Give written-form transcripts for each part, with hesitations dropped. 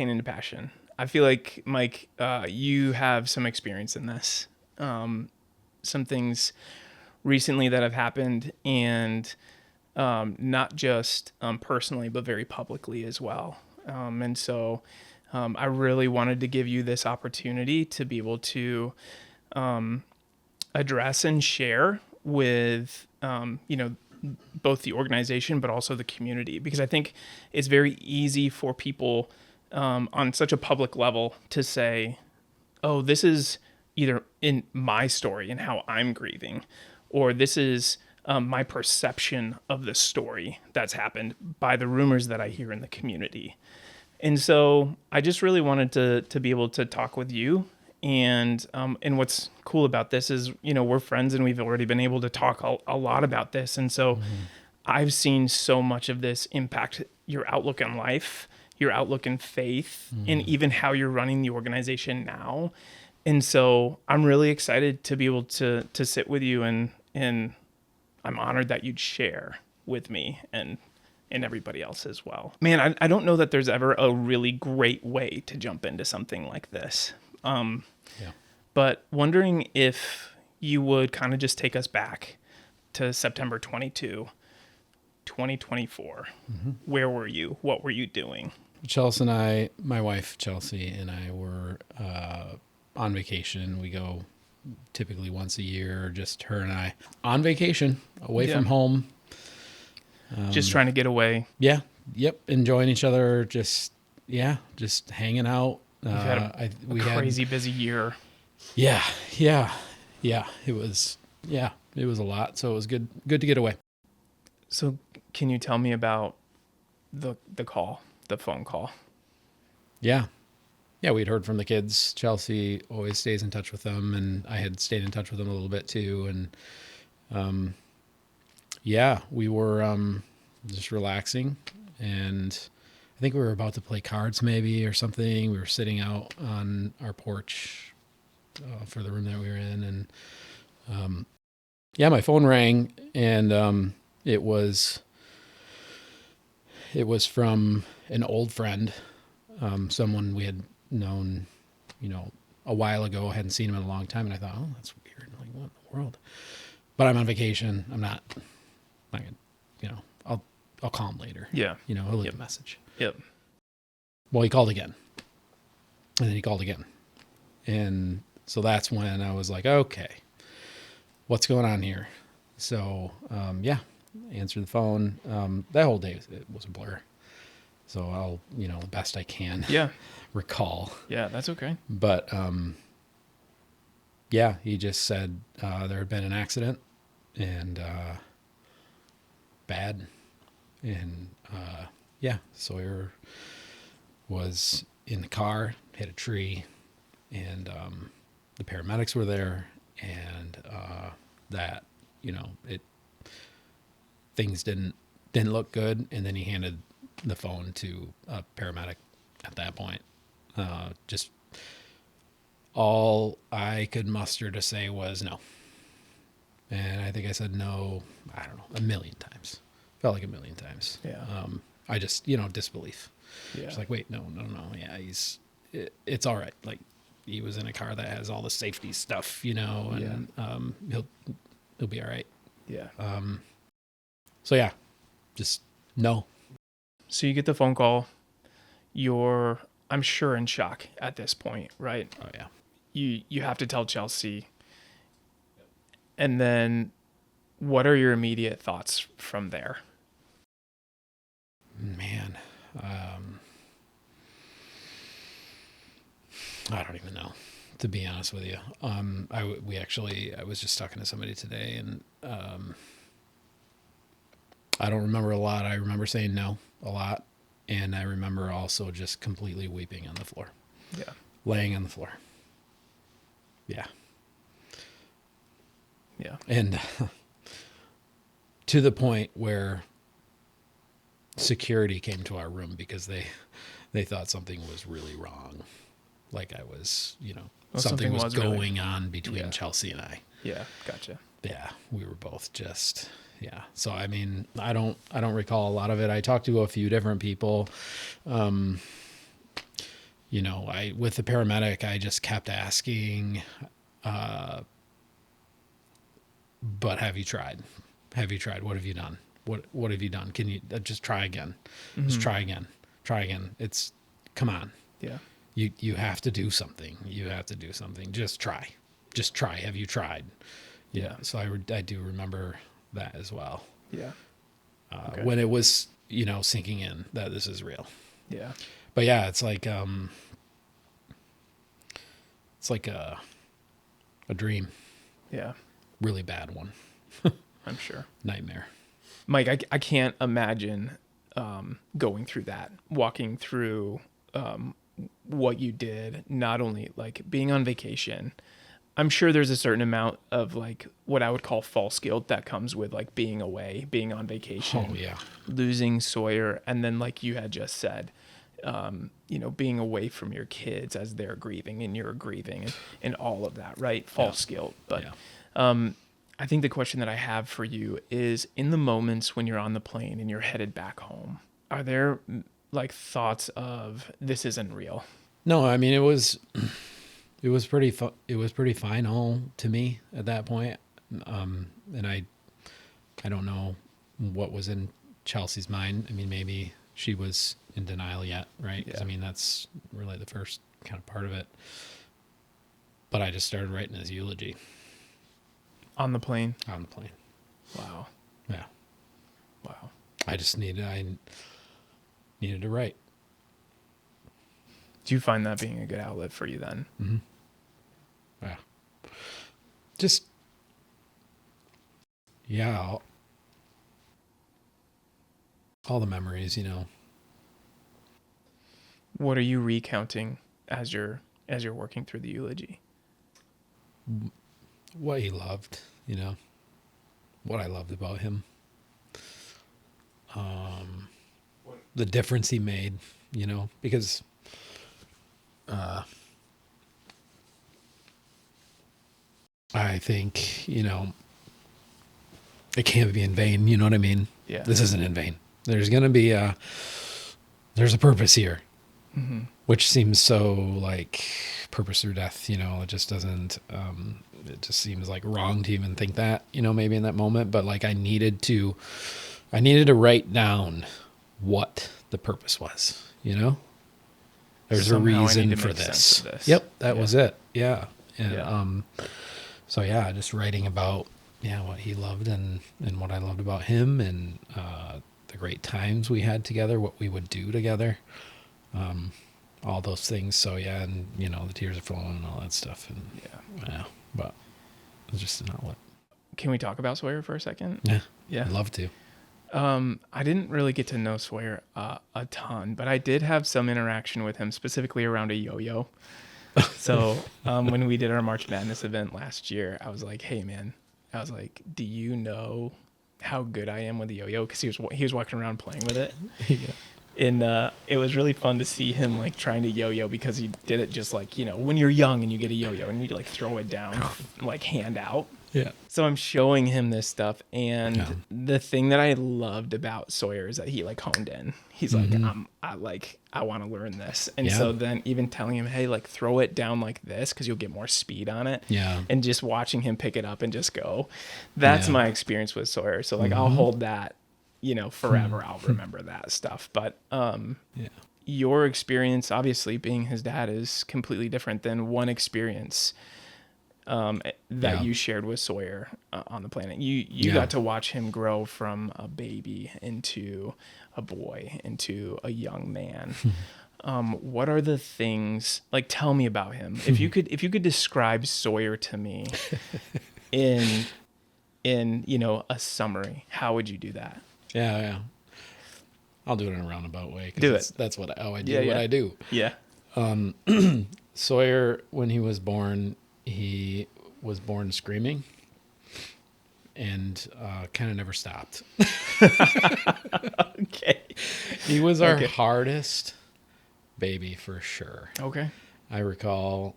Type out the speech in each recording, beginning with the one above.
pain into passion. I feel like, Mike, you have some experience in this. Some things recently that have happened, and not just personally, but very publicly as well. And so I really wanted to give you this opportunity to be able to address and share with, both the organization, but also the community, because I think it's very easy for people on such a public level to say, oh, this is either in my story and how I'm grieving, or this is my perception of the story that's happened by the rumors that I hear in the community. And so I just really wanted to be able to talk with you. And what's cool about this is, we're friends and we've already been able to talk a lot about this. And so I've seen so much of this impact your outlook on life, your outlook in faith, and even how you're running the organization now. And so I'm really excited to be able to sit with you, and I'm honored that you'd share with me and everybody else as well. Man, I don't know that there's ever a really great way to jump into something like this. But wondering if you would kind of just take us back to September 22, 2024. Where were you? What were you doing? Chelsea and I, my wife Chelsea and I were on vacation. We go typically once a year, just her and I on vacation, away from home. Just trying to get away. Yeah. Yep. Enjoying each other. Just hanging out. We've had a crazy busy year. Yeah. It was a lot. So it was good to get away. So can you tell me about the phone call? Yeah. We'd heard from the kids. Chelsea always stays in touch with them, and I had stayed in touch with them a little bit too. And, we were, just relaxing, and I think we were about to play cards maybe or something. We were sitting out on our porch, for the room that we were in. And, my phone rang, and, it was from an old friend, someone we had known, a while ago. I hadn't seen him in a long time, and I thought, oh, that's weird. Like, what in the world? But I'm on vacation. I'm not gonna, I'll call him later. Yeah. He'll leave a message. Yep. Well, he called again, and then he called again. And so that's when I was like, okay, what's going on here? So, answered the phone. That whole day, it was a blur. So I'll, the best I can recall. Yeah, that's okay. But, he just said there had been an accident, and bad. And, Sawyer was in the car, hit a tree, and the paramedics were there, and that, things didn't look good. And then he handed the phone to a paramedic at that point. Just all I could muster to say was no. And I think I said no, I don't know, 1,000,000 times. Felt like 1,000,000 times. Yeah. I just, disbelief. Yeah. It's like, wait, no. Yeah, it's all right. Like, he was in a car that has all the safety stuff, and he'll be all right. Yeah. Just no. So you get the phone call. You're, I'm sure, in shock at this point, right? Oh yeah. You have to tell Chelsea. And then what are your immediate thoughts from there? Man, I don't even know, to be honest with you. I was just talking to somebody today, and I don't remember a lot. I remember saying no a lot, and I remember also just completely weeping on the floor. Yeah. Laying on the floor. Yeah. Yeah. And to the point where security came to our room because they thought something was really wrong. Like I was, something was going on between Chelsea and I. Yeah. Gotcha. Yeah. We were both just, yeah. So, I mean, I don't recall a lot of it. I talked to a few different people. with the paramedic, I just kept asking, but have you tried? Have you tried? What have you done? What have you done? Can you just try again? Just try again. Try again. Come on. Yeah. You have to do something. You have to do something. Just try. Just try. Have you tried? Yeah. So I do remember that as well. Yeah. When it was, sinking in that this is real. Yeah. But yeah, it's like a dream. Yeah. Really bad one. I'm sure. Nightmare. Mike, I can't imagine going through that, walking through what you did, not only like being on vacation. I'm sure there's a certain amount of like what I would call false guilt that comes with like being away, being on vacation, Oh yeah. losing Sawyer. And then like you had just said, being away from your kids as they're grieving and you're grieving and all of that, right? False guilt. But I think the question that I have for you is, in the moments when you're on the plane and you're headed back home, are there like thoughts of this isn't real? No, I mean, it was pretty final to me at that point. And I don't know what was in Chelsea's mind. I mean, maybe she was in denial yet, right? 'Cause, I mean, that's really the first kind of part of it. But I just started writing his eulogy. On the plane? On the plane. Wow. Yeah. Wow. I needed to write. Do you find that being a good outlet for you then? Mm-hmm. Yeah. Just, yeah. All the memories, What are you recounting as you're working through the eulogy? What he loved, what I loved about him. The difference he made, because I think, it can't be in vain. You know what I mean? Yeah. This isn't in vain. There's going to be there's a purpose here, which seems so like purpose through death, it just doesn't, it just seems like wrong to even think that, maybe in that moment, but like I needed to write down what the purpose was, there's Somehow a I need reason to for make sense this. of this. Yep. That Yeah. was it. Yeah. And, Yeah. so yeah, just writing about, what he loved and what I loved about him and, the great times we had together, what we would do together, all those things. So yeah, and the tears are flowing and all that stuff. And yeah, but it's just an outlet. Can we talk about Sawyer for a second? Yeah, Yeah. I'd love to. I didn't really get to know Sawyer a ton, but I did have some interaction with him, specifically around a yo-yo. So when we did our March Madness event last year, I was like, "Hey, man," I was like, "Do you know how good I am with the yo-yo?" Because he was walking around playing with it. Yeah. And it was really fun to see him like trying to yo-yo, because he did it just like, when you're young and you get a yo-yo and you like throw it down, like hand out. Yeah. So I'm showing him this stuff, and the thing that I loved about Sawyer is that he like honed in. He's like, I want to learn this. And so then even telling him, hey, like throw it down like this, because you'll get more speed on it. Yeah. And just watching him pick it up and just go. That's my experience with Sawyer. So like I'll hold that, forever. I'll remember that stuff. But your experience, obviously being his dad, is completely different than one experience that you shared with Sawyer on the planet. You got to watch him grow from a baby into a boy, into a young man. What are the things, like, tell me about him. If you could describe Sawyer to me in a summary, how would you do that? Yeah. I'll do it in a roundabout way. Do it. That's how I do what I do. Yeah. Sawyer, when he was born screaming and kind of never stopped. Okay. He was our hardest baby for sure. Okay. I recall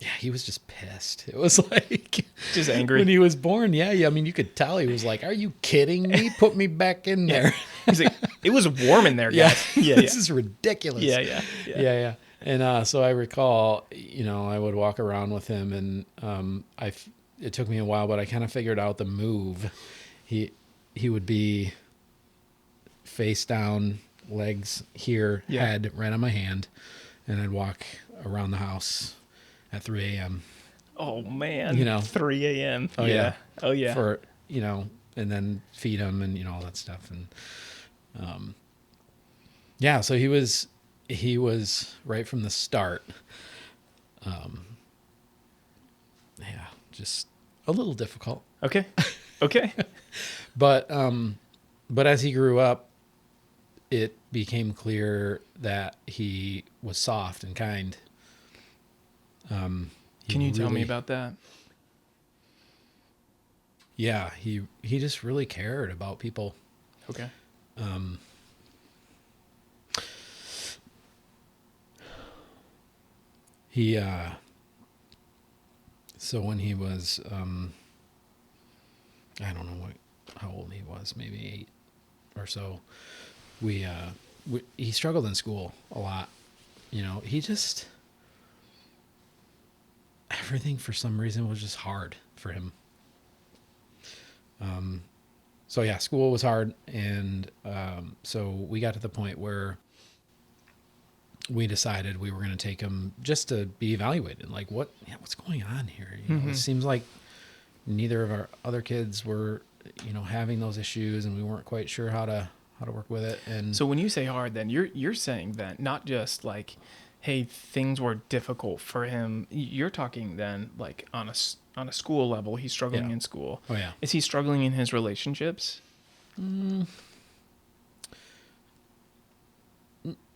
Yeah, he was just pissed. It was like Just angry. when he was born. Yeah, I mean, you could tell he was like, "Are you kidding me? Put me back in there." He's like, it was warm in there, Yeah, guys. Yeah, this is ridiculous. yeah. And so I recall, I would walk around with him, and it took me a while, but I kind of figured out the move. He would be face down, legs here, head right on my hand, and I'd walk around the house at 3 a.m. Oh man, 3 a.m. Oh yeah. Oh yeah. For and then feed him and all that stuff, and so he was right from the start. Just a little difficult. Okay. But as he grew up, it became clear that he was soft and kind. Can you tell me about that? Yeah, he just really cared about people. Okay. He so when he was I don't know how old he was, maybe 8 or so, he struggled in school a lot. He just, everything for some reason was just hard for him. So yeah, school was hard, and so we got to the point where we decided we were going to take him just to be evaluated. Like, what's going on here? It seems like neither of our other kids were, having those issues, and we weren't quite sure how to work with it. And so when you say hard, then you're saying that not just like, hey, things were difficult for him. You're talking then like on a school level, he's struggling in school. Oh yeah. Is he struggling in his relationships?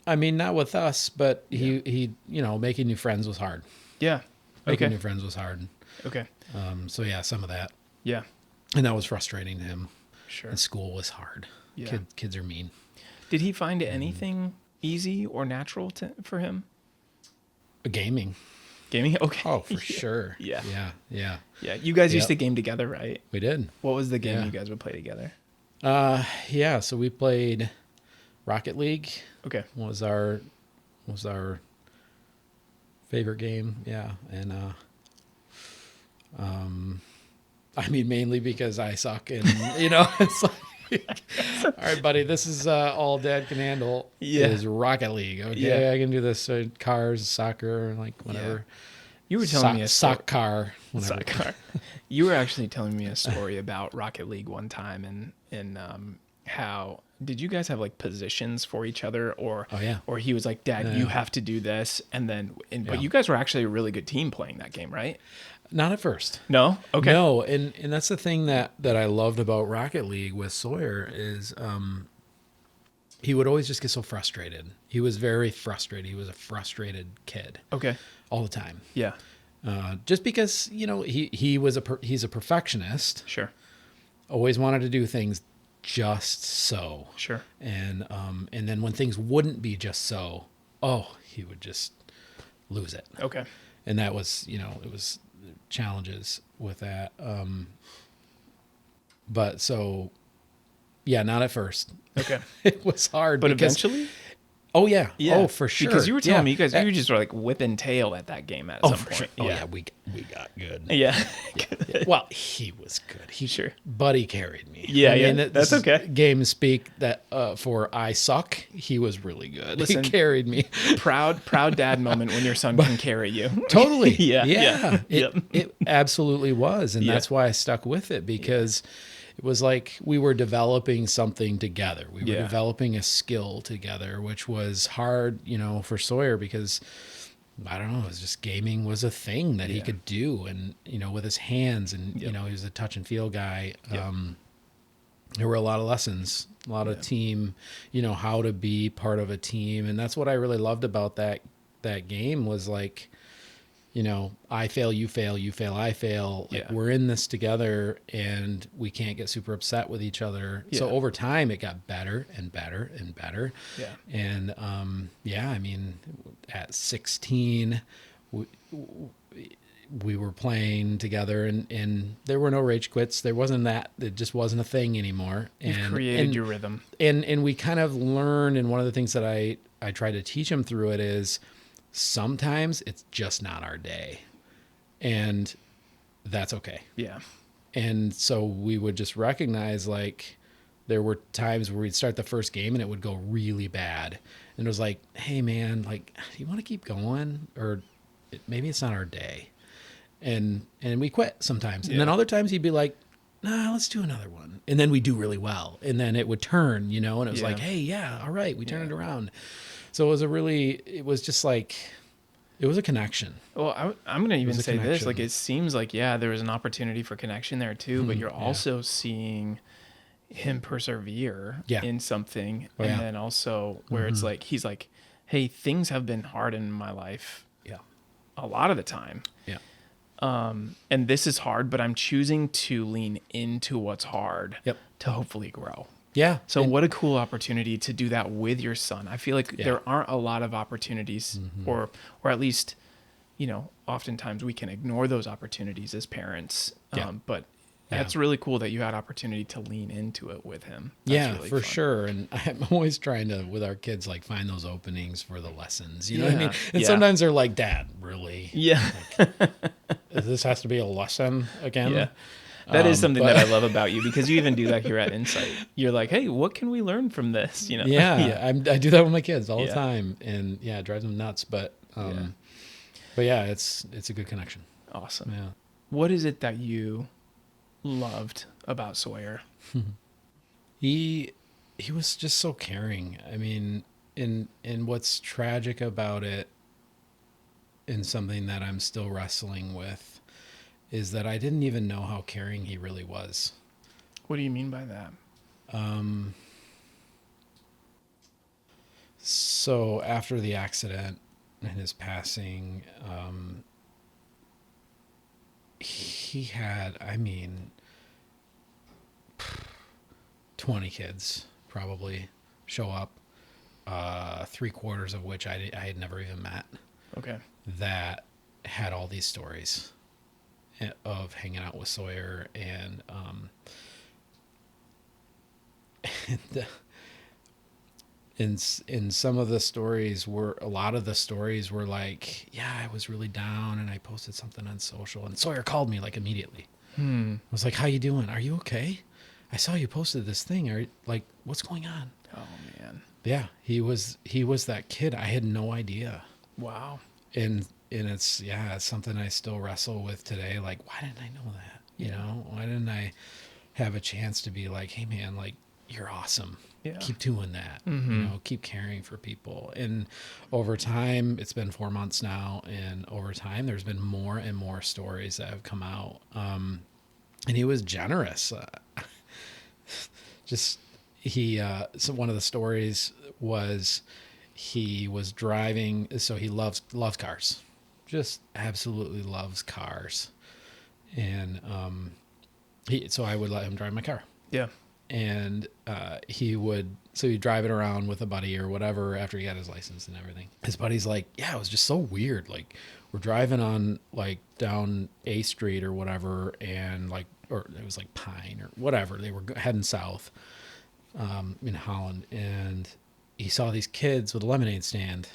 I mean, not with us, but he making new friends was hard. Yeah. Making new friends was hard. Okay. So yeah, some of that. Yeah. And that was frustrating to him. Sure. And school was hard. Yeah. Kids are mean. Did he find anything easy or natural for him? Gaming. Okay. Oh, for sure. Yeah. Yeah. You guys used to game together, right? We did. What was the game you guys would play together? So we played Rocket League. Okay. Was our favorite game. Yeah. And I mean, mainly because I suck, and it's like, all right, buddy, this is all Dad can handle is Rocket League. Okay, I can do this. Cars, soccer, like whatever. You were telling me a sock car. Whatever. You were actually telling me a story about Rocket League one time, and how did you guys have like positions for each other, or or he was like, Dad, you have to do this, but you guys were actually a really good team playing that game, right? Not at first. No? Okay. No, and that's the thing that I loved about Rocket League with Sawyer is he would always just get so frustrated. He was very frustrated. He was a frustrated kid. Okay. All the time. Yeah. Just because, he's a perfectionist. Sure. Always wanted to do things just so. Sure. And then when things wouldn't be just so, he would just lose it. Okay. And that was, it was challenges with that. But so, yeah, not at first. Okay. It was hard. But eventually? Oh, yeah. Oh, for sure. Because you were telling me you guys, you just were like whipping tail at that game at some point. Sure. Oh, yeah, we got good. Yeah. Well, he was good. Buddy carried me. Yeah, that's okay. Game speak that for I suck, he was really good. Listen, he carried me. Proud dad moment when your son can carry you. Totally. Yeah. It absolutely was. And that's why I stuck with it, because it was like we were developing something together. We were developing a skill together, which was hard, for Sawyer, because I don't know, it was just gaming was a thing that he could do, and with his hands, and he was a touch and feel guy. There were a lot of lessons, a lot of team, how to be part of a team, and that's what I really loved about that game was like, I fail, you fail, I fail. Like we're in this together, and we can't get super upset with each other. So over time, it got better and better and better. Yeah. And I mean, at 16, we, we were playing together, and there were no rage quits. There wasn't that. It just wasn't a thing anymore. You've created your rhythm. And we kind of learned, and one of the things that I try to teach him through it is sometimes it's just not our day, and that's okay. Yeah. And so we would just recognize, like, there were times where we'd start the first game and it would go really bad. And it was like, hey man, like, do you want to keep going? Or maybe it's not our day. And we quit sometimes. And then other times he'd be like, nah, let's do another one. And then we do really well. And then it would turn, and it was like, hey, yeah, all right, we turned it around. So it was just like, it was a connection. Well, I'm going to even say this, like, it seems like, there was an opportunity for connection there too, but you're also seeing him persevere in something. And then also where it's like, he's like, hey, things have been hard in my life. Yeah. A lot of the time. Yeah. And this is hard, but I'm choosing to lean into what's hard to hopefully grow. Yeah. So what a cool opportunity to do that with your son. I feel like there aren't a lot of opportunities, or at least, oftentimes we can ignore those opportunities as parents. But that's really cool that you had opportunity to lean into it with him. That's really for fun. sure. And I'm always trying to, with our kids, like, find those openings for the lessons. You know what I mean? And sometimes they're like, Dad, really? Yeah. Like, this has to be a lesson again? Yeah. That is something that I love about you, because you even do that here at InsITe. You're like, hey, what can we learn from this? I do that with my kids all the time, and it drives them nuts. But it's a good connection. Awesome. Yeah. What is it that you loved about Sawyer? He was just so caring. I mean, and what's tragic about it, and something that I'm still wrestling with, is that I didn't even know how caring he really was. What do you mean by that? So after the accident and his passing, he had, 20 kids probably show up, 3/4 of which I had never even met. Okay. That had all these stories of hanging out with Sawyer, and in some of the stories a lot of the stories were like, I was really down and I posted something on social, and Sawyer called me like immediately. I was like, how you doing? Are you okay? I saw you posted this thing. Are like, what's going on? Oh man. Yeah, he was that kid. I had no idea. Wow. And it's something I still wrestle with today. Like, why didn't I know that? Why didn't I have a chance to be like, hey man, like, you're awesome. Yeah. Keep doing that. Keep caring for people. And over time, it's been 4 months now, and over time there's been more and more stories that have come out. And he was generous. So one of the stories was, he was driving, so he loves cars. Just absolutely loves cars. And so I would let him drive my car. Yeah. And he'd drive it around with a buddy or whatever after he got his license and everything. His buddy's like, it was just so weird. Like, we're driving on, like, down A Street or whatever, and or it was like Pine or whatever. They were heading south in Holland, and he saw these kids with a lemonade stand.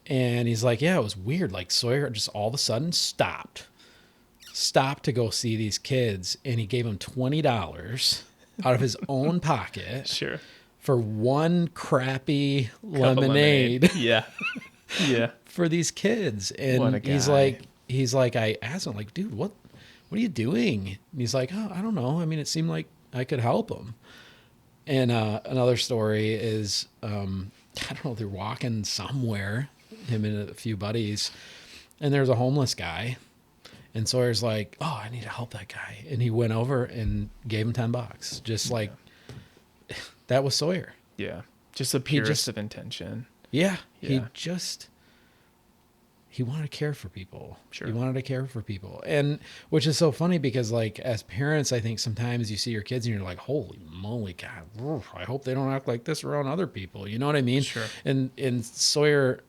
And he's like, it was weird. Like, Sawyer just all of a sudden stopped to go see these kids, and he gave them $20 out of his own pocket. Sure. For one crappy lemonade. Yeah. Yeah. For these kids. And what a guy. he's like, I asked him, like, dude, what are you doing? And he's like, I don't know. I mean, it seemed like I could help him. And another story is, I don't know, they're walking somewhere, him and a few buddies, and there's a homeless guy. And Sawyer's like, I need to help that guy. And he went over and gave him $10. Just like, that was Sawyer. Yeah. Just the purest of intention. Yeah. He wanted to care for people. Sure. He wanted to care for people. And which is so funny, because, like, as parents, I think sometimes you see your kids and you're like, holy moly, God, I hope they don't act like this around other people. You know what I mean? Sure. And Sawyer,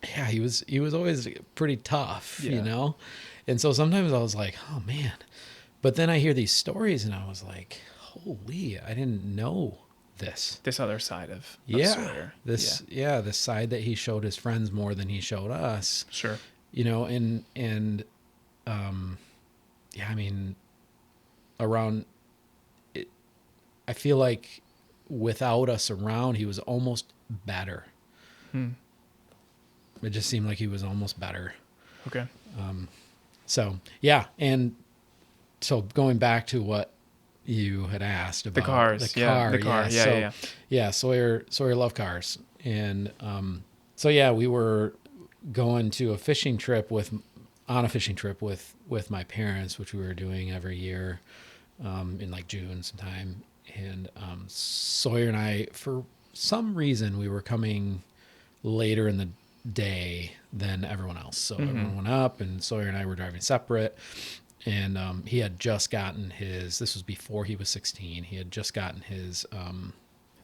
yeah, he was always pretty tough, Yeah. you know? And so sometimes I was like, oh man. But then I hear these stories and I was like, holy, I didn't know this. This other side of Yeah. Sawyer. This side that he showed his friends more than he showed us, Sure. you know, yeah, I mean, around it, I feel like without us around, he was almost better. It just seemed like he was almost better. Okay. So yeah, and so going back to what you had asked about The cars. The car. Yeah. Sawyer loved cars, and so yeah, we were going to a fishing trip with my parents, which we were doing every year in like June sometime, and Sawyer and I, for some reason, we were coming later in the day than everyone else. So everyone went up, and Sawyer and I were driving separate. And he had just gotten this was before he was 16. He had just gotten his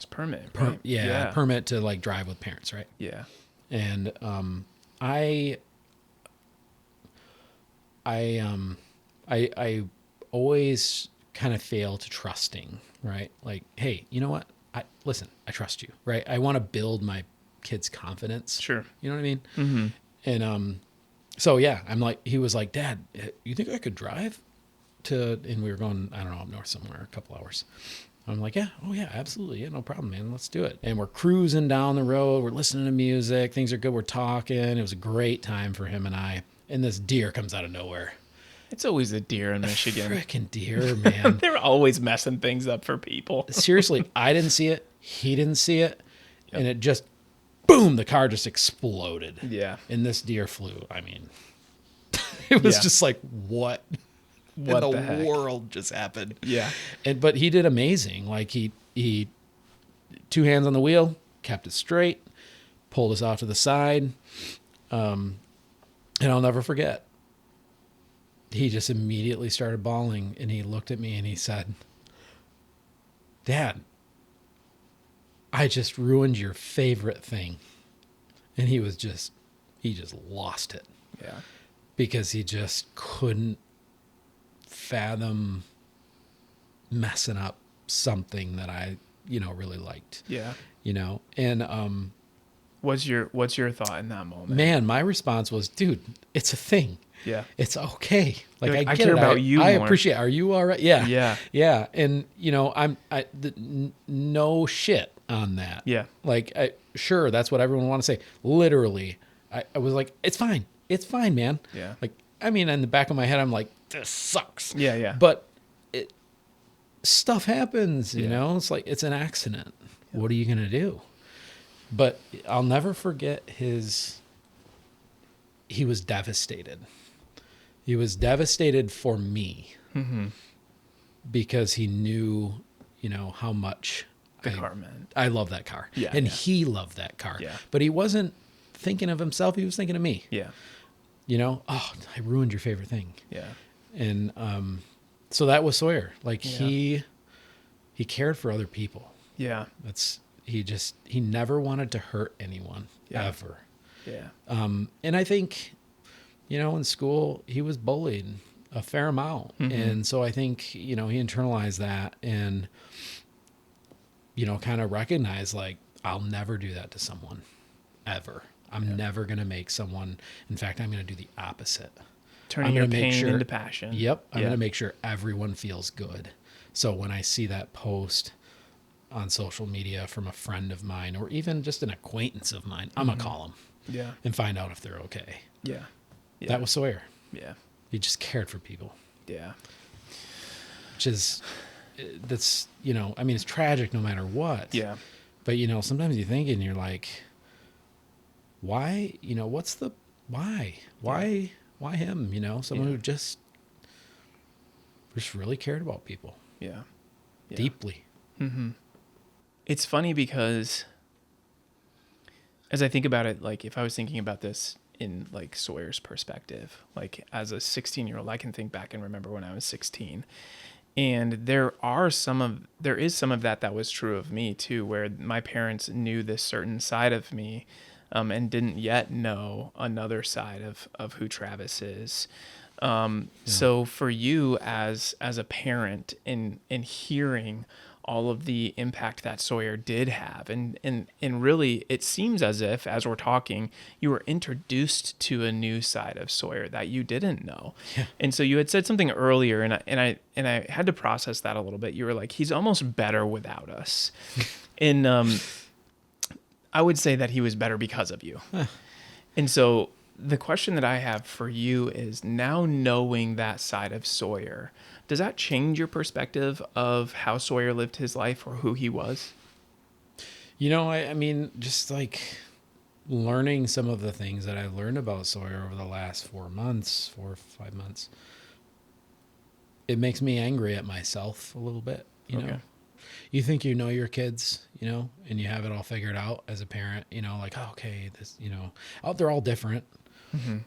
permit. Right? Permit to like drive with parents, right? Yeah. And I always kind of fail to trusting, right? Like, hey, you know what? Listen, I trust you, right? I want to build my kids' confidence. Sure. You know what I mean? Mm-hmm. And so yeah, he was like, Dad, you think I could drive and we were going, I don't know, up north somewhere, a couple hours. I'm like, yeah, oh yeah, absolutely. Yeah, no problem, man. Let's do it. And we're cruising down the road. We're listening to music. Things are good. We're talking. It was a great time for him and I. And this deer comes out of nowhere. It's always a deer in Michigan. Freaking deer, man. They're always messing things up for people. Seriously, I didn't see it. He didn't see it. Yep. And it just, boom, the car just exploded. Yeah. And this deer flew. I mean, it was just like, what in the world just happened? Yeah. But he did amazing. Like he 2 hands on the wheel, kept it straight, pulled us off to the side. And I'll never forget. He just immediately started bawling, and he looked at me and he said, Dad, I just ruined your favorite thing. And he just lost it. Yeah. Because he just couldn't fathom messing up something that I, really liked. Yeah. And what's your thought in that moment? Man, my response was, dude, it's a thing. Yeah. It's okay. Like I care about you. I more. appreciate. Are you all right? Yeah. Yeah. Yeah. And no shit on that. Yeah. Like sure, that's what everyone want to say. Literally, I was like, it's fine. It's fine, man. Yeah. Like, I mean, in the back of my head, I'm like, this sucks. Yeah. Yeah. But stuff happens, you know. It's like it's an accident. Yeah. What are you gonna do? But I'll never forget he was devastated. He was devastated for me because he knew, how much the car meant. I love that car. Yeah, and he loved that car. Yeah. But he wasn't thinking of himself. He was thinking of me. Yeah. Oh, I ruined your favorite thing. Yeah. And so that was Sawyer. Like he cared for other people. Yeah. He never wanted to hurt anyone ever. Yeah. And I think, in school he was bullied a fair amount. And so I think, he internalized that and, kind of recognized like, I'll never do that to someone ever. I'm never going to make someone, in fact, I'm going to do the opposite. Turning your pain into passion. Yep. I'm going to make sure everyone feels good. So when I see that post on social media from a friend of mine, or even just an acquaintance of mine, I'm going to call them. Yeah. And find out if they're okay. Yeah. That was Sawyer. Yeah. He just cared for people. Yeah. It's tragic no matter what. Yeah. But, sometimes you think and you're like, why, why him? Someone who just really cared about people. Yeah. Deeply. Mm-hmm. It's funny because as I think about it, like if I was thinking about this in like Sawyer's perspective, like as a 16-year-old, I can think back and remember when I was 16. And there is some of that was true of me too, where my parents knew this certain side of me and didn't yet know another side of who Travis is. So for you as a parent in hearing all of the impact that Sawyer did have, and really it seems as if, as we're talking, you were introduced to a new side of Sawyer that you didn't know. Yeah. And so you had said something earlier, and I had to process that a little bit. You were like, he's almost better without us. And I would say that he was better because of you. And so the question that I have for you is, now knowing that side of Sawyer, does that change your perspective of how Sawyer lived his life or who he was? I mean, just like learning some of the things that I've learned about Sawyer over the last 4 or 5 months, it makes me angry at myself a little bit, Okay. You think you know your kids, and you have it all figured out as a parent, like, oh, okay, this, they're all different. Mm-hmm.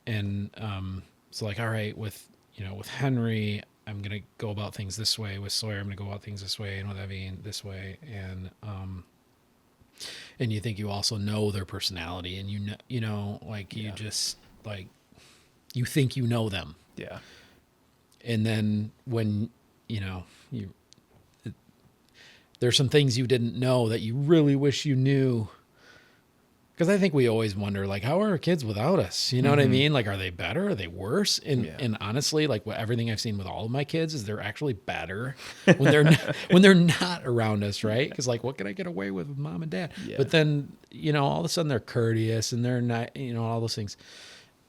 And so like, all right, with Henry, I'm going to go about things this way. With Sawyer, I'm going to go about things this way. And with Evie, this way. And you think you also know their personality, and you just like, you think you know them. Yeah. And then when, there's some things you didn't know that you really wish you knew. Because I think we always wonder, like, how are our kids without us? You know what I mean? Like, are they better? Are they worse? And honestly, like, everything I've seen with all of my kids is they're actually better when they're not around us, right? Because, like, what can I get away with mom and dad? Yeah. But then, all of a sudden they're courteous and they're not, all those things.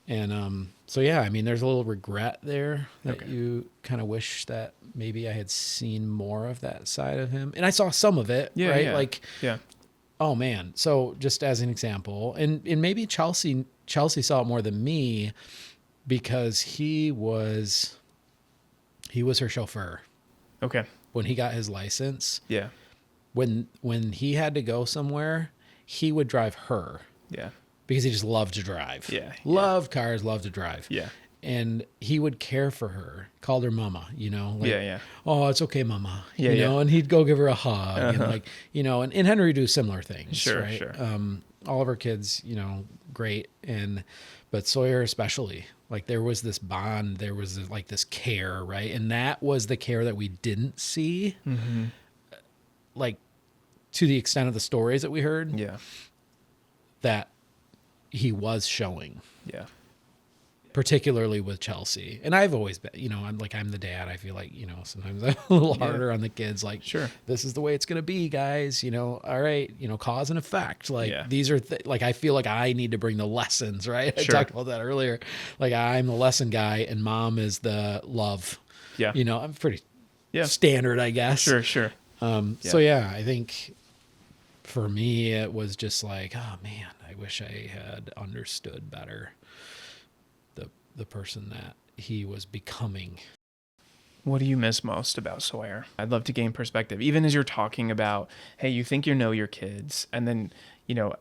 And so, yeah, I mean, there's a little regret there that you kind of wish that maybe I had seen more of that side of him. And I saw some of it, right? Yeah. Like, oh man. So just as an example, and maybe Chelsea saw it more than me because he was her chauffeur. Okay. When he got his license. Yeah. When he had to go somewhere, he would drive her. Yeah. Because he just loved to drive. Yeah. Loved cars, loved to drive. Yeah. And he would care for her, called her mama, like, yeah. Oh, it's okay, mama. Yeah, you know, and he'd go give her a hug and like, and Henry would do similar things. Sure, right? sure. All of our kids, great. But Sawyer especially, like there was this bond, there was like this care, right? And that was the care that we didn't see, like to the extent of the stories that we heard. Yeah. That he was showing. Yeah. Particularly with Chelsea. And I've always been, I'm the dad. I feel like, sometimes I'm a little harder on the kids. Like, sure, this is the way it's going to be, guys. All right, cause and effect. Like these are like, I feel like I need to bring the lessons, right? Sure. I talked about that earlier. Like I'm the lesson guy and mom is the love. Yeah. I'm pretty standard, I guess. Sure. So yeah, I think for me, it was just like, oh man, I wish I had understood better the person that he was becoming. What do you miss most about Sawyer? I'd love to gain perspective. Even as you're talking about, hey, you think you know your kids, and then,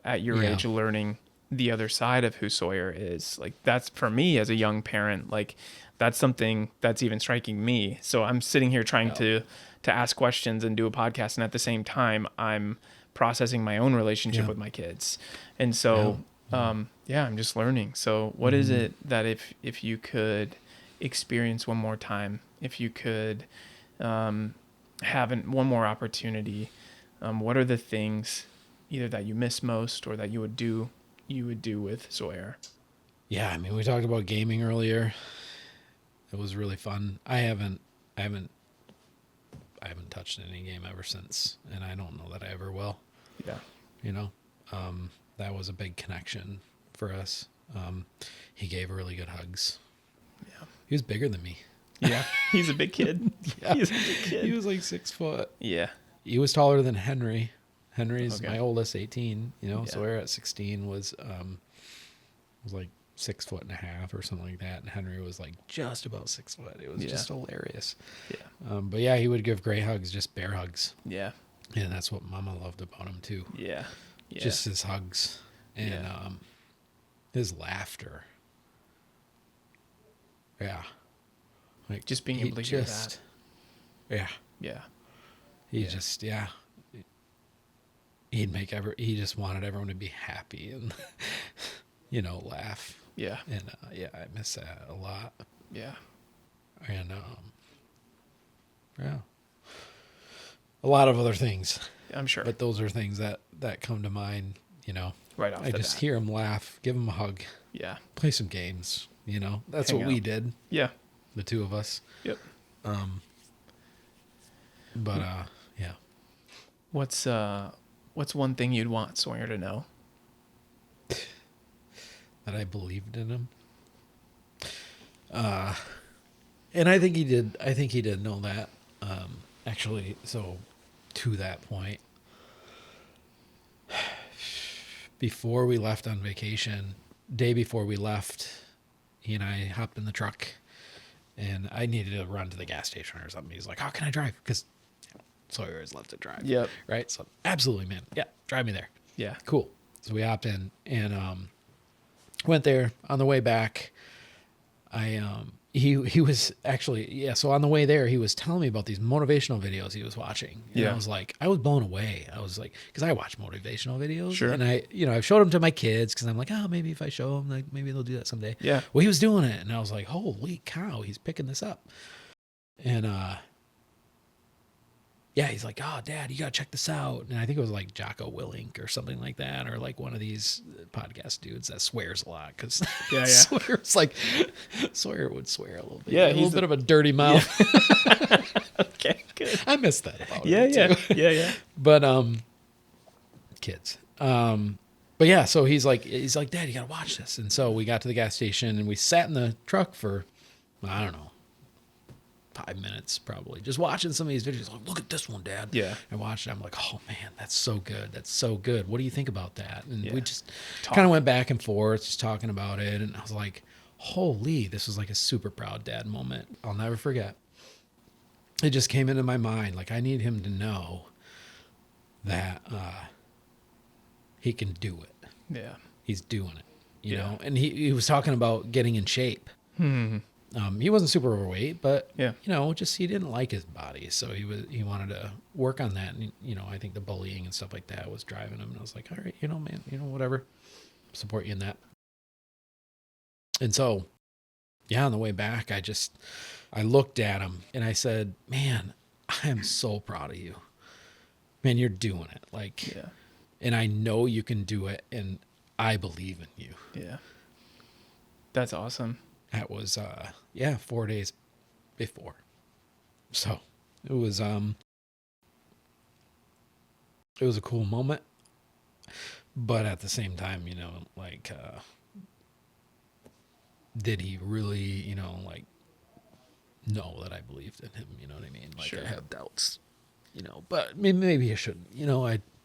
at your age, learning the other side of who Sawyer is. Like, that's, for me as a young parent, like, that's something that's even striking me. So I'm sitting here trying to ask questions and do a podcast, and at the same time, I'm processing my own relationship with my kids. And so... I'm just learning. So what is it that if you could experience one more time, if you could have one more opportunity, what are the things either that you miss most or that you would do with Sawyer? Yeah, I mean, we talked about gaming earlier. It was really fun. I haven't touched any game ever since, and I don't know that I ever will. Yeah. That was a big connection for us. He gave really good hugs. Yeah. He was bigger than me. Yeah. He's a big kid. He's a big kid. He was like 6 foot. Yeah. He was taller than Henry. Henry's my oldest, 18, so we're at 16 was like 6.5 or something like that. And Henry was like just about 6 foot. It was just hilarious. Yeah. But yeah, he would give great hugs, just bear hugs. Yeah. And that's what Mama loved about him too. Yeah. Yeah. Just his hugs and his laughter. Yeah. Like just being able to hear that. Yeah. Yeah. He he just wanted everyone to be happy and, laugh. Yeah. And, I miss that a lot. Yeah. And, yeah, a lot of other things, I'm sure. but those are things that come to mind, Right off I the just bat. hear him laugh, give him a hug, Yeah. play some games, that's Hang what we out. did, Yeah. the two of us. Yep. But, yeah. What's one thing you'd want Sawyer to know? That I believed in him. And I think he did know that. Actually, so to that point, before we left on vacation, day before we left, he and I hopped in the truck and I needed to run to the gas station or something. He's like, "How can I drive?" Because Sawyer always loves to drive. Yep. Right. So absolutely, man. Yeah. Drive me there. Yeah. Cool. So we hopped in and went there. On the way back, he was actually, so on the way there he was telling me about these motivational videos he was watching. And Yeah. I was blown away. I was like, because I watch motivational videos. Sure. And I've showed them to my kids because I'm like, oh, maybe if I show them, like maybe they'll do that someday. Yeah. Well, he was doing it and I was like, holy cow, he's picking this up. And yeah, he's like, "Oh, Dad, you gotta check this out." And I think it was like Jocko Willink or something like that, or like one of these podcast dudes that swears a lot because Yeah. Sawyer would swear a little bit. Yeah, a little bit of a dirty mouth. Okay. Good. I miss that about Yeah. him Yeah. too. Yeah. But kids. But yeah, so he's like, "Dad, you gotta watch this." And so we got to the gas station and we sat in the truck for, I don't know, 5 minutes probably, just watching some of these videos. Like, "Look at this one, Dad." Yeah. I watched it. I'm like, "Oh man, that's so good. That's so good. What do you think about that?" And Yeah. we just Talk. kind of went back and forth, just talking about it. And I was like, holy, this was like a super proud dad moment. I'll never forget. It just came into my mind. Like, I need him to know that he can do it. Yeah. He's doing it, you Yeah. know? And he was talking about getting in shape. He wasn't super overweight, but Yeah. just he didn't like his body, so he wanted to work on that. And I think the bullying and stuff like that was driving him. And I was like, all right, man, whatever, support you in that. And so, yeah, on the way back, I looked at him and I said, "Man, I am so proud of you, man. You're doing it, like, Yeah. and I know you can do it, and I believe in you." Yeah. That's awesome. That was 4 days before. So it was a cool moment. But at the same time, like did he really, know that I believed in him, you know what I mean? Like, Sure. I have doubts, but maybe I shouldn't.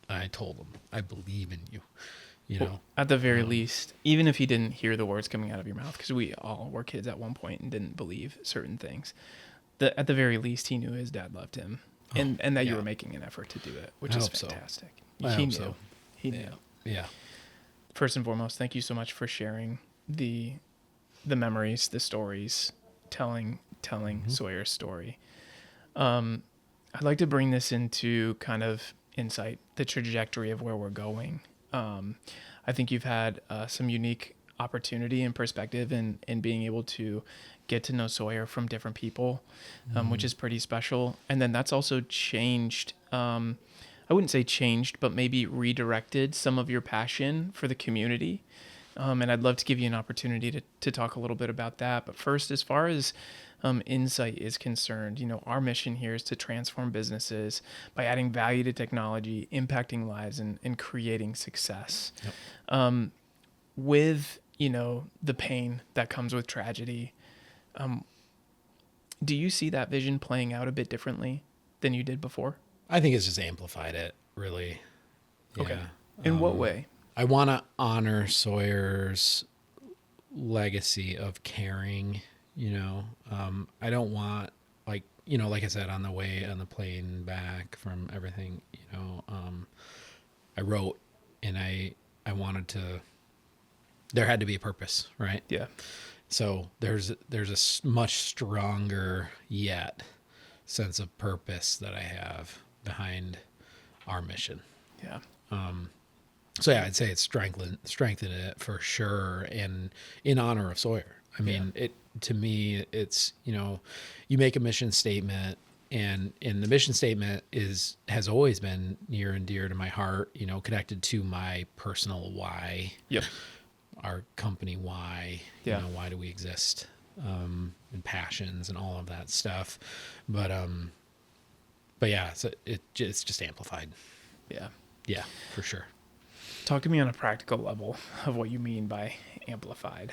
I told him, "I believe in you." Well, at the very least, even if he didn't hear the words coming out of your mouth, because we all were kids at one point and didn't believe certain things, at the very least, he knew his dad loved him, and that you yeah. were making an effort to do it, which I is hope so. fantastic. I He hope knew. so. He knew. Yeah. First and foremost, thank you so much for sharing the memories, the stories, telling Sawyer's story. I'd like to bring this into kind of insight, the trajectory of where we're going. I think you've had some unique opportunity and perspective in being able to get to know Sawyer from different people, which is pretty special. And then that's also changed. I wouldn't say changed, but maybe redirected some of your passion for the community. And I'd love to give you an opportunity to talk a little bit about that. But first, as far as InsITe is concerned, our mission here is to transform businesses by adding value to technology, impacting lives, and creating success. Yep. With, the pain that comes with tragedy, do you see that vision playing out a bit differently than you did before? I think it's just amplified it, really. Okay. Yeah. In what way? I want to honor Sawyer's legacy of caring, I don't want, like I said, on the plane back from everything, I wrote and I wanted to, there had to be a purpose, right? Yeah. So there's a much stronger yet sense of purpose that I have behind our mission. Yeah. So yeah, I'd say it's strengthened it for sure, and in honor of Sawyer. I mean, to me, it's, you make a mission statement, and the mission statement has always been near and dear to my heart, connected to my personal why, Yep. our company why, Yeah. why do we exist, and passions and all of that stuff. But yeah, so it's just amplified. Yeah. Yeah, for sure. Talk to me on a practical level of what you mean by amplified.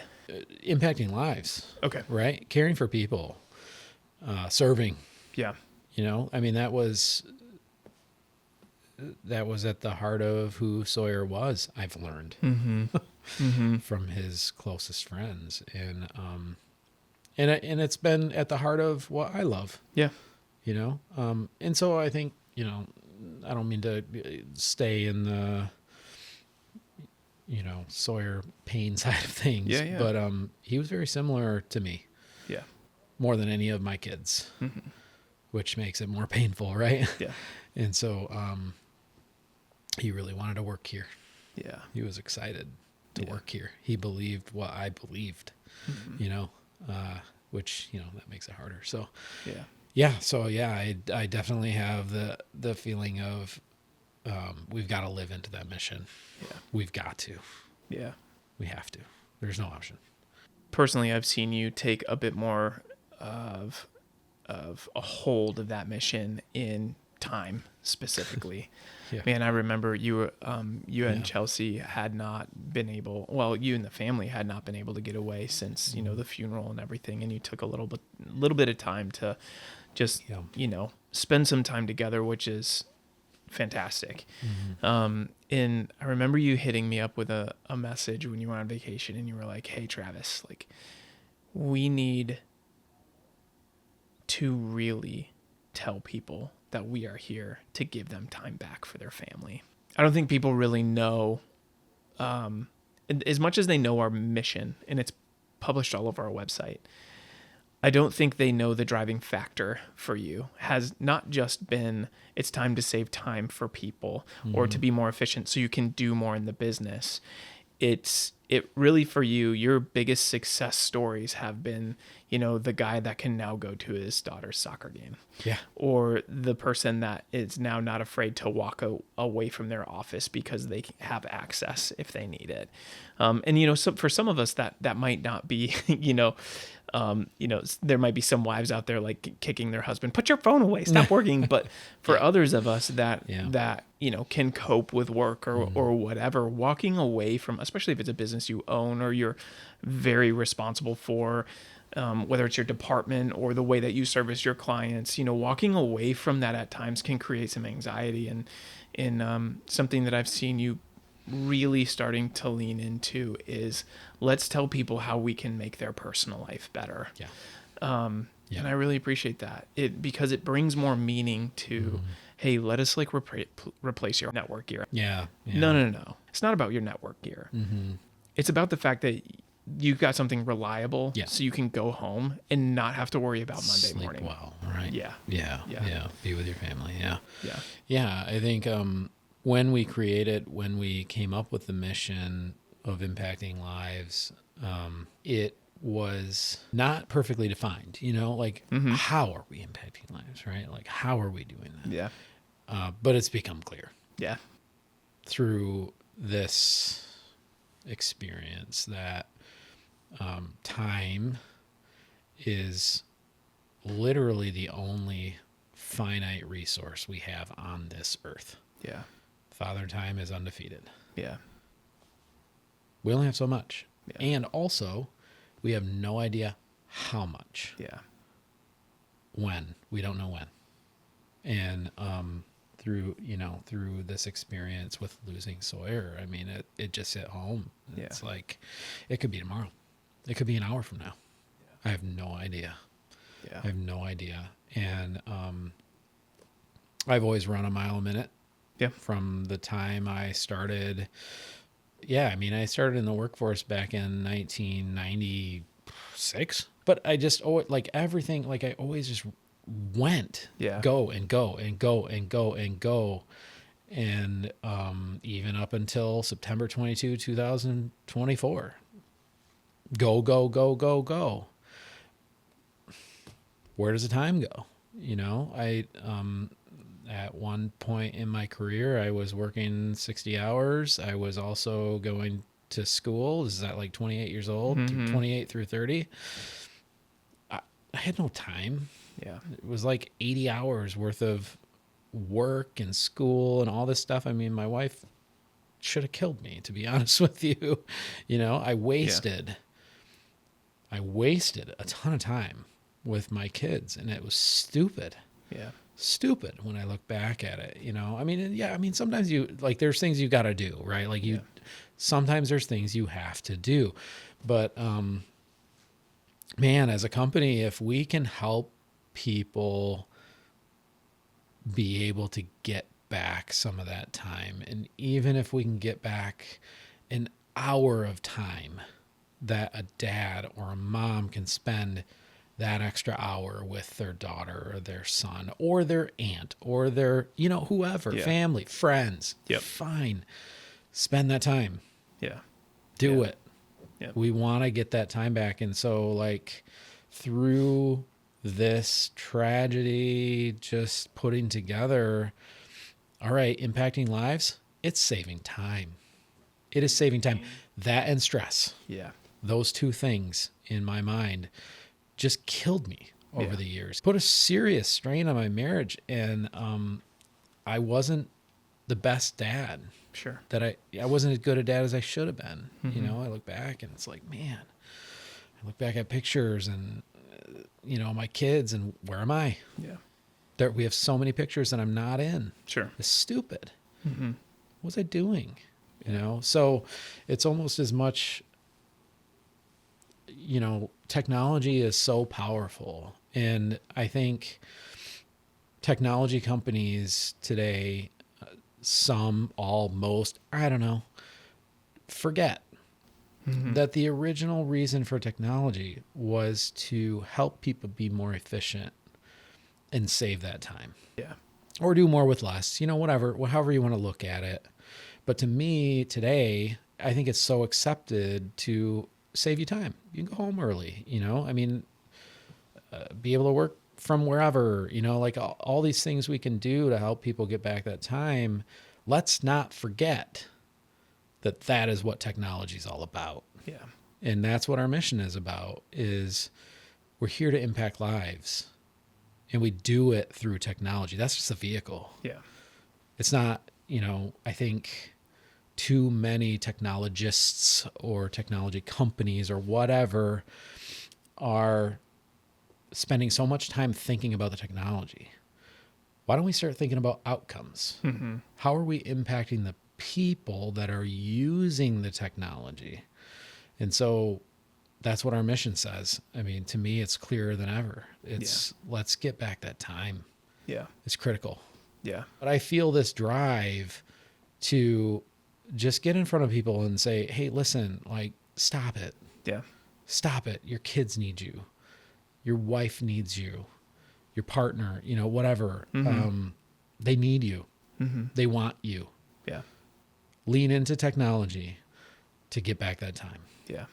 Impacting lives, Okay. right? Caring for people, serving, Yeah. I mean, that was at the heart of who Sawyer was, I've learned from his closest friends. And it's been at the heart of what I love, Yeah. and so I think, I don't mean to stay in the, Sawyer pain side of things, Yeah. but he was very similar to me, Yeah. more than any of my kids, which makes it more painful, right? Yeah. And so he really wanted to work here. Yeah. He was excited to work here. He believed what I believed, which, that makes it harder. So, I definitely have the feeling of we've got to live into that mission. Yeah. We've got to. Yeah. We have to. There's no option. Personally, I've seen you take a bit more of a hold of that mission in time specifically. Yeah. Man, I remember you and Chelsea had not been able, well, you and the family had not been able to get away since, the funeral and everything. And you took a little bit of time to just, spend some time together, which is fantastic. And I remember you hitting me up with a message when you were on vacation, and you were like, hey, Travis, like, we need to really tell people that we are here to give them time back for their family. I don't think people really know, as much as they know our mission, and it's published all over our website, I don't think they know the driving factor for you has not just been it's time to save time for people or to be more efficient so you can do more in the business. It really, for you, your biggest success stories have been, the guy that can now go to his daughter's soccer game. Yeah. Or the person that is now not afraid to walk away from their office because they have access if they need it. And, so for some of us that might not be, there might be some wives out there like kicking their husband, put your phone away, stop working. But for others of us that can cope with work or whatever, walking away from, especially if it's a business you own or you're very responsible for, whether it's your department or the way that you service your clients, walking away from that at times can create some anxiety and something that I've seen you really starting to lean into is let's tell people how we can make their personal life better. Yeah. And I really appreciate that because it brings more meaning to, hey, let us like replace your network gear. Yeah. No. It's not about your network gear. It's about the fact that you've got something reliable so you can go home and not have to worry about Monday Sleep morning. well, right? Yeah. Be with your family. Yeah. Yeah. I think, when we came up with the mission of impacting lives, it was not perfectly defined, how are we impacting lives, right? Like, how are we doing that? Yeah. But it's become clear. Yeah. Through this experience that time is literally the only finite resource we have on this earth. Yeah. Father Time is undefeated. Yeah. We only have so much. Yeah. And also, we have no idea how much. Yeah. When. We don't know when. And through this experience with losing Sawyer, I mean, it just hit home. It's like, it could be tomorrow. It could be an hour from now. Yeah. I have no idea. Yeah. I have no idea. And I've always run a mile a minute. Yeah. From the time I started. Yeah. I mean, I started in the workforce back in 1996, but I just everything, I always just went, go and go and go and go and go. And even up until September 22, 2024, go, go, go, go, go. Where does the time go? You know, at one point in my career, I was working 60 hours. I was also going to school. This is at like 28 years old, 28 through 30. I had no time. Yeah. It was like 80 hours worth of work and school and all this stuff. I mean, my wife should have killed me, to be honest with you. You know, I wasted a ton of time with my kids, and it was stupid. Yeah. Stupid when I look back at it, you know. I mean, sometimes there's things you got to do, right? Like sometimes there's things you have to do. But man, as a company, if we can help people be able to get back some of that time, and even if we can get back an hour of time that a dad or a mom can spend that extra hour with their daughter or their son or their aunt or their, you know, whoever, family, friends, fine. Spend that time. Yeah. Do it. Yeah. We want to get that time back. And so, like, through this tragedy, just putting together, all right, impacting lives, it's saving time. It is saving time. That and stress. Yeah. Those two things in my mind just killed me over the years. Put a serious strain on my marriage, and I wasn't the best dad. Sure. That I wasn't as good a dad as I should have been. You know, I look back and it's like, man, I look back at pictures and you know, my kids, and where am I? Yeah. We have so many pictures that I'm not in. Sure. It's stupid. What was I doing? You know, so it's almost as much, you know, technology is so powerful. And I think technology companies today, some, all, most, I don't know, forget that the original reason for technology was to help people be more efficient and save that time. Yeah. Or do more with less, you know, however you want to look at it. But to me today, I think it's so accepted to save you time. You can go home early, you know, I mean, be able to work from wherever, you know, like all these things we can do to help people get back that time. Let's not forget that is what technology is all about. Yeah. And that's what our mission is about, is we're here to impact lives, and we do it through technology. That's just a vehicle. Yeah. It's not, you know, I think too many technologists or technology companies or whatever are spending so much time thinking about the technology. Why don't we start thinking about outcomes? How are we impacting the people that are using the technology? And so that's what our mission says. I mean, to me, it's clearer than ever. It's let's get back that time. Yeah. It's critical. Yeah. But I feel this drive to just get in front of people and say, hey, listen, like, stop it. Yeah. Stop it. Your kids need you. Your wife needs you. Your partner, you know, whatever. They need you. They want you. Yeah. Lean into technology to get back that time. Yeah.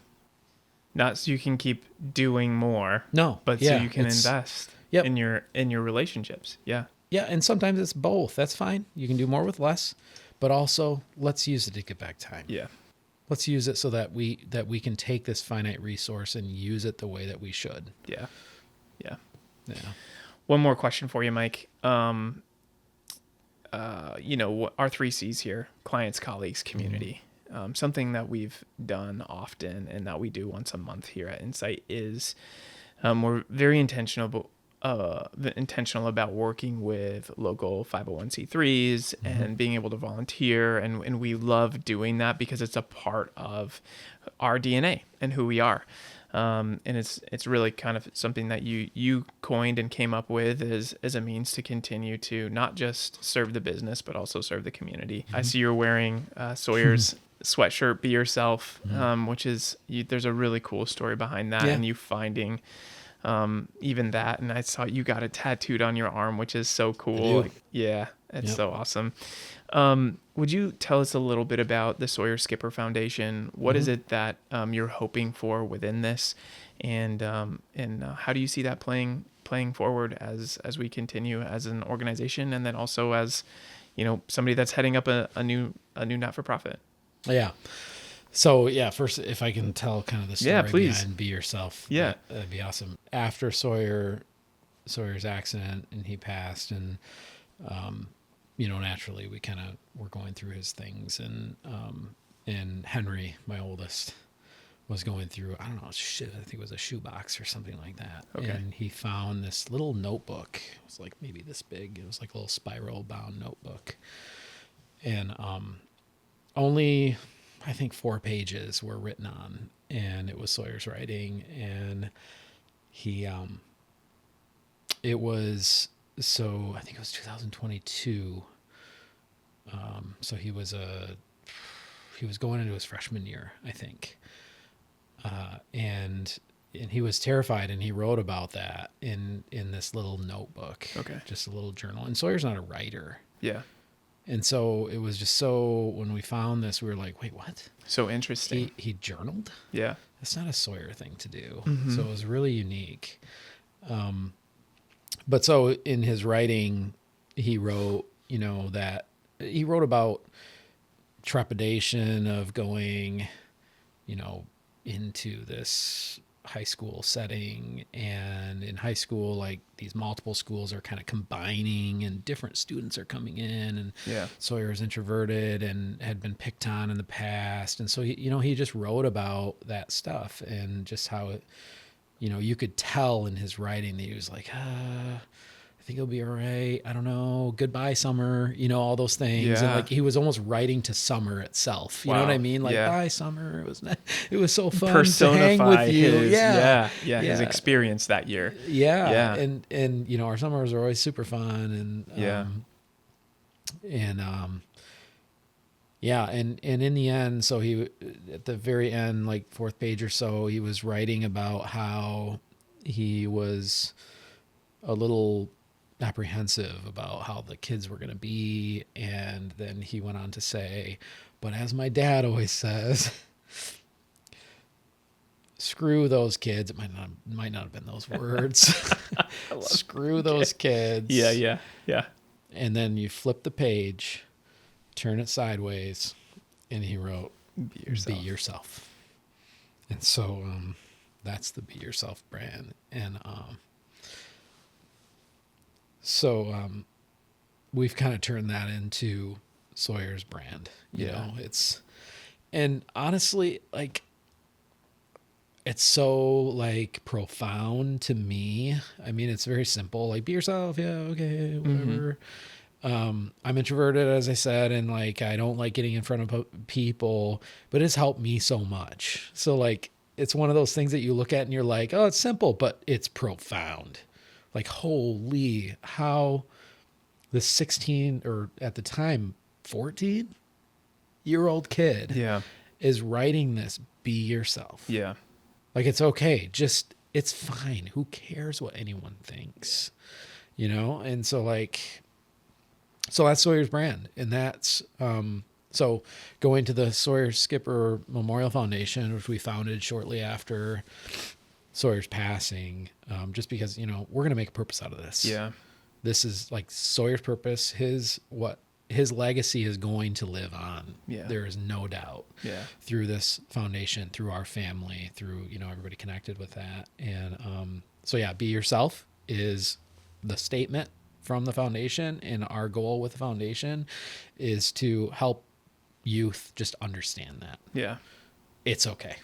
Not so you can keep doing more. No. But so you can invest in your relationships. Yeah. Yeah. And sometimes it's both. That's fine. You can do more with less, but also let's use it to get back time. Yeah. Let's use it so that we can take this finite resource and use it the way that we should. Yeah. Yeah. Yeah. One more question for you, Mike. You know, our 3 C's here: clients, colleagues, community. Something that we've done often and that we do once a month here at InsITe is we're very intentional about working with local 501c3s and being able to volunteer. And we love doing that because it's a part of our DNA and who we are. And it's really kind of something that you coined and came up with as a means to continue to not just serve the business, but also serve the community. I see you're wearing Sawyer's sweatshirt, Be Yourself, which is, there's a really cool story behind that, and you finding even that. And I saw you got it tattooed on your arm, which is so cool. It's Yep. so awesome. Would you tell us a little bit about the Sawyer Skipper Foundation? What is it that you're hoping for within this, and how do you see that playing forward as we continue as an organization, and then also as somebody that's heading up a new not-for-profit? Yeah. So yeah, first, if I can tell kind of the story please. behind Be Yourself, Yeah. that'd be awesome. After Sawyer's accident and he passed, and naturally we kind of were going through his things, and Henry, my oldest, was going through, I don't know, I think it was a shoebox or something like that. Okay. And he found this little notebook. It was like maybe this big. It was like a little spiral bound notebook. And only, I think, 4 pages were written on, and it was Sawyer's writing. And he, it was, so I think it was 2022. So he was going into his freshman year, I think. And he was terrified, and he wrote about that in this little notebook. Okay. Just a little journal. And Sawyer's not a writer. Yeah. And so it was just so, when we found this, we were like, wait, what? So interesting. He journaled? Yeah. That's not a Sawyer thing to do. Mm-hmm. So it was really unique. But so in his writing, he wrote, that he wrote about trepidation of going, into this high school setting. And in high school, like, these multiple schools are kind of combining, and different students are coming in, and Yeah. Sawyer is introverted and had been picked on in the past. And so he just wrote about that stuff, and just how it, you could tell in his writing that he was like, I think it'll be all right. I don't know. Goodbye, summer. All those things. Yeah. And like, he was almost writing to summer itself. You know what I mean? Like, Yeah. bye, summer. It was so fun to hang Personify with you. his, his Yeah. experience that year. Yeah. Yeah. And our summers are always super fun. And, and in the end, so he, at the very end, like 4th page or so, he was writing about how he was a little apprehensive about how the kids were going to be. And then he went on to say, but as my dad always says, screw those kids. It might not have been those words. Screw those kids. Yeah. And then you flip the page, turn it sideways, and he wrote, Be yourself. And so that's the Be Yourself brand. And so we've kind of turned that into Sawyer's brand. You know, and honestly, like, it's so like profound to me. I mean, it's very simple. Like, be yourself. Yeah. Okay. Whatever. I'm introverted, as I said, and like, I don't like getting in front of people, but it's helped me so much. So like, it's one of those things that you look at and you're like, oh, it's simple, but it's profound. Like, holy, how the 16, or at the time 14-year-old kid is writing this, be yourself. Yeah. Like, it's okay. Just, it's fine. Who cares what anyone thinks, And so like, so that's Sawyer's brand. And that's, so going to the Sawyer Skipper Memorial Foundation, which we founded shortly after Sawyer's passing, just because, we're going to make a purpose out of this. Yeah. This is like Sawyer's purpose. His legacy is going to live on. Yeah. There is no doubt. Yeah. Through this foundation, through our family, through, everybody connected with that. And, so yeah, be yourself is the statement from the foundation. And our goal with the foundation is to help youth just understand that. Yeah. It's okay.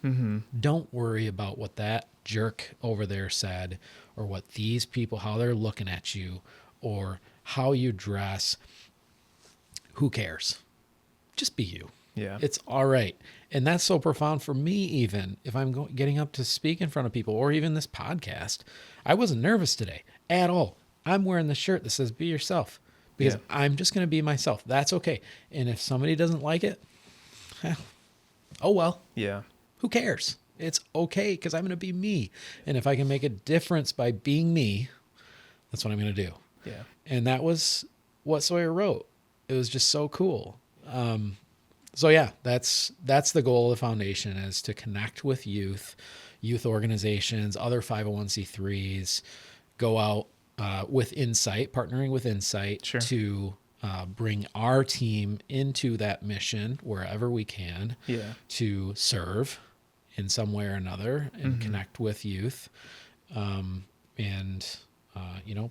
Mm-hmm. Don't worry about what that jerk over there said, or what these people, how they're looking at you, or how you dress. Who cares? Just be you. Yeah. It's all right. And that's so profound for me, even if I'm getting up to speak in front of people, or even this podcast. I wasn't nervous today at all. I'm wearing the shirt that says be yourself, because I'm just going to be myself. That's okay. And if somebody doesn't like it, oh well. Yeah. Who cares? It's okay, because I'm going to be me. And if I can make a difference by being me, that's what I'm going to do. Yeah. And that was what Sawyer wrote. It was just so cool. So yeah, that's the goal of the foundation, is to connect with youth organizations, other 501c3s, go out with InsITe, partnering with InsITe Sure. to bring our team into that mission wherever we can, Yeah. to serve in some way or another and connect with youth, and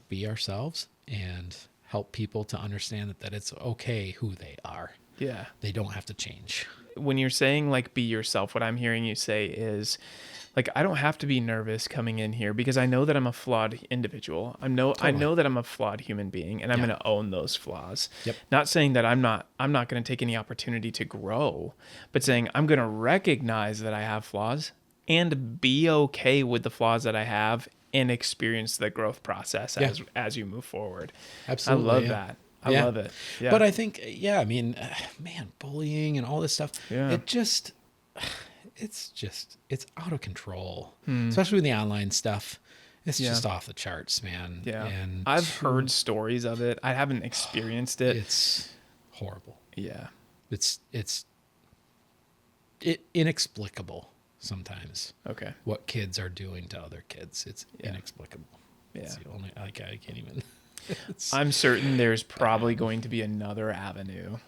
be ourselves and help people to understand that it's okay who they are. Yeah. They don't have to change. When you're saying like be yourself, what I'm hearing you say is like, I don't have to be nervous coming in here because I know that I'm a flawed individual. I know that I'm a flawed human being, and I'm Yeah. going to own those flaws. Yep. Not saying that I'm not going to take any opportunity to grow, but saying I'm going to recognize that I have flaws and be okay with the flaws that I have and experience the growth process as you move forward. Absolutely. I love yeah. that. I Yeah. love it. Yeah. But I think, I mean, man, bullying and all this stuff, Yeah. it's out of control, especially with the online stuff. It's Yeah. just off the charts, man. Yeah. And I've heard stories of it. I haven't experienced it. it's horrible. Yeah. It's inexplicable sometimes Okay. what kids are doing to other kids. It's inexplicable. Yeah. It's the only, I can't even. I'm certain there's probably going to be another avenue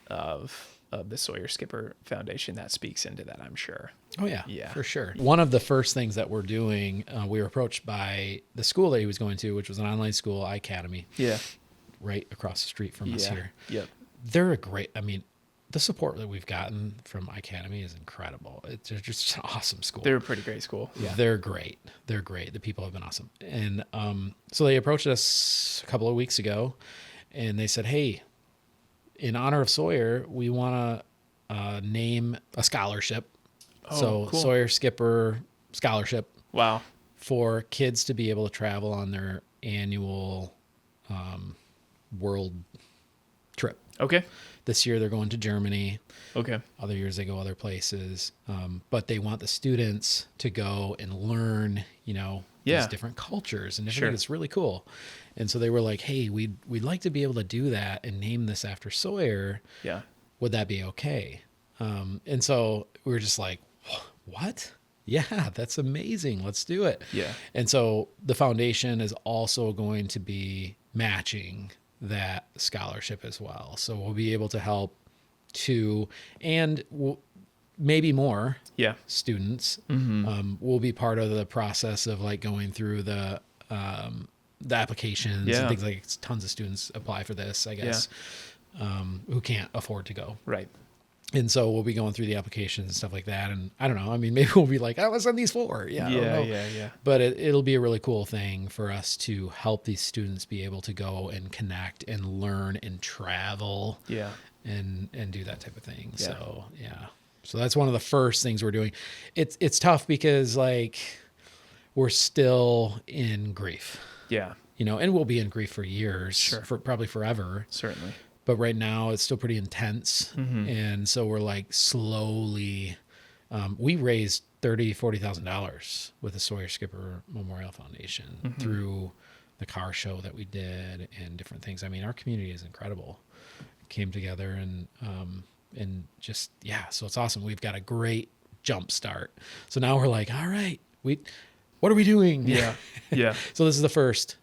of the Sawyer Skipper Foundation that speaks into that, I'm sure. Oh yeah, Yeah. for sure. One of the first things that we're doing, we were approached by the school that he was going to, which was an online school, iAcademy, Yeah. right across the street from us here. Yep. They're the support that we've gotten from iAcademy is incredible. It's just an awesome school. They're a pretty great school. Yeah. They're great. They're great. The people have been awesome. And so they approached us a couple of weeks ago, and they said, hey, in honor of Sawyer, we want to name a scholarship. Oh, cool. Sawyer Skipper Scholarship Wow. for kids to be able to travel on their annual world trip. Okay. This year they're going to Germany. Okay. Other years they go other places. But they want the students to go and learn, these different cultures and different things. It's really cool. And so they were like, hey, we'd like to be able to do that and name this after Sawyer. Yeah. Would that be okay? And so we were just like, what? Yeah, that's amazing. Let's do it. Yeah. And so the foundation is also going to be matching that scholarship as well. So we'll be able to help maybe more students. Will be part of the process of like going through the applications and things like tons of students apply for this, I guess, who can't afford to go. Right. And so we'll be going through the applications and stuff like that. And I don't know. I mean, maybe we'll be like, let's send these 4. Yeah. I don't know. Yeah. But it'll be a really cool thing for us to help these students be able to go and connect and learn and travel. Yeah. And do that type of thing. Yeah. So, yeah. So that's one of the first things we're doing. It's tough because like we're still in grief. Yeah. And we'll be in grief for years, Sure. for probably forever. Certainly. But right now it's still pretty intense. And so we're like slowly, we raised $40,000 with the Sawyer Skipper Memorial Foundation through the car show that we did and different things. I mean, our community is incredible. Came together and just, so it's awesome. We've got a great jump start. So now we're like, all right, what are we doing? Yeah. Yeah. So this is the first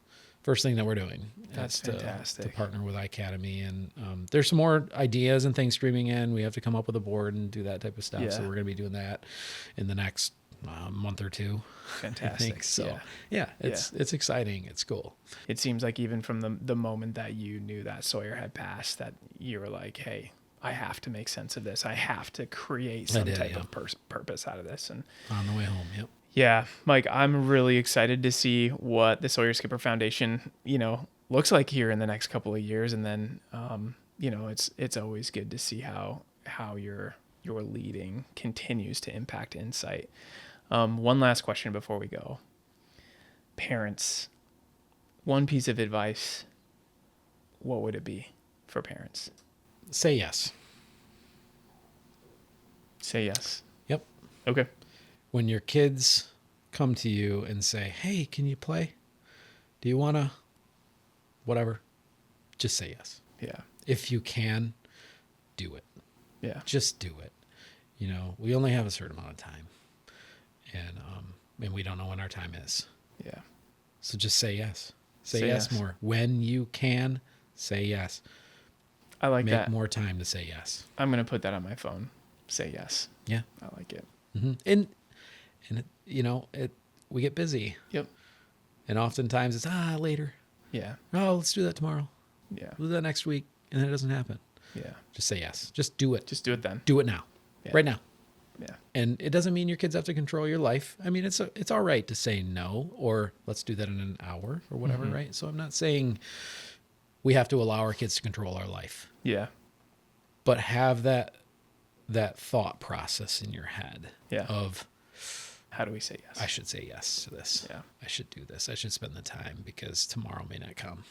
thing that we're doing. That's fantastic. To partner with iAcademy. And there's some more ideas and things streaming in. We have to come up with a board and do that type of stuff. Yeah. So we're going to be doing that in the next month or 2. Fantastic. I think. So it's exciting. It's cool. It seems like even from the moment that you knew that Sawyer had passed, that you were like, hey, I have to make sense of this. I have to create some type of purpose out of this. And on the way home. Yep. Yeah, Mike, I'm really excited to see what the Sawyer Skipper Foundation, looks like here in the next couple of years. And then, it's always good to see how your leading continues to impact InsITe. One last question before we go. Parents, one piece of advice, what would it be for parents? Say yes. Say yes. Yep. Okay. When your kids come to you and say, hey, can you play? Do you want to, whatever? just say yes. Yeah. If you can, do it. Yeah. Just do it. You know, we only have a certain amount of time, and we don't know when our time is. Yeah. So just say yes. Say Say yes yes. more. When you can, say yes. I like Make that. more time to say yes. I'm going to put that on my phone. Say yes. Yeah. I like it. And it, you know, we get busy, Yep. and oftentimes it's later. Yeah. Oh, let's do that tomorrow. Yeah. We'll do that next week, and then it doesn't happen. Yeah. Just say yes. Just do it. Just do it then. Do it now. Yeah. Right now. Yeah. And it doesn't mean your kids have to control your life. I mean, it's all right to say no, or let's do that in an hour or whatever, right? So I'm not saying we have to allow our kids to control our life, Yeah. but have that thought process in your head Yeah. of, How do we say yes? I should say yes to this. Yeah. I should do this. I should spend the time because tomorrow may not come.